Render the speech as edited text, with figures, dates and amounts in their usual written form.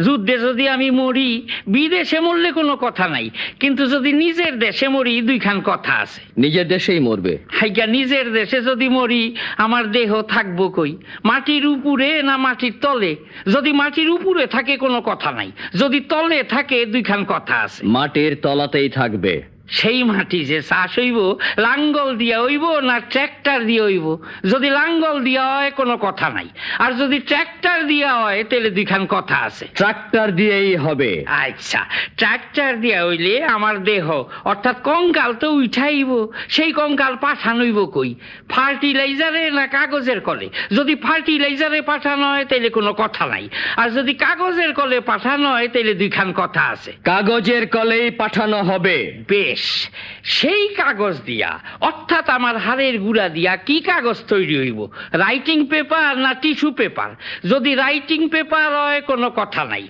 যুদ্ধে যদি আমি মরি, বিদেশে মরলে কোনো কথা নাই, কিন্তু যদি নিজের দেশে মরি দুইখান কথা আছে। নিজের দেশেই মরবে? হাইগা নিজের দেশে যদি মরি আমার দেহ থাকবো কই? মাটির উপরে না মাটির তলে? যদি মাটির উপরে থাকে কোনো কথা নাই, যদি তলে থাকে দুইখান কথা আছে। মাটির তলাতেই থাকবে। সেই মাটি যে চাষ হইব লাঙ্গল দিয়া হইব না ট্র্যাক্টর দিয়ে হইব? যদি লাঙ্গল দিয়া হয় কোনো কথা নাই, আর যদি ট্র্যাক্টর দিয়া হয় তাহলে দুইখান কথা আছে। ট্রাক্টর দিয়েই হবে। আচ্ছা, ট্র্যাক্টর দিয়া হইলে আমার দেহ অর্থাৎ কঙ্কাল তো উঠাইব, সেই কঙ্কাল পাঠানোইব কই? ফার্টিলাইজারে না কাগজের কলে? যদি ফার্টিলাইজারে পাঠানো হয় তাহলে কোনো কথা নাই, আর যদি কাগজের কলে পাঠানো হয় তাহলে দুইখান কথা আছে। কাগজের কলেই পাঠানো হবে। বেশ, সেই কাগজ দিয়া অর্থাৎ আমার হাড়ের গুড়া দিয়া কি কাগজ তৈরি হইব? রাইটিং পেপার না টিস্যু পেপার? যদি রাইটিং পেপার হয় কোনো কথা নাই,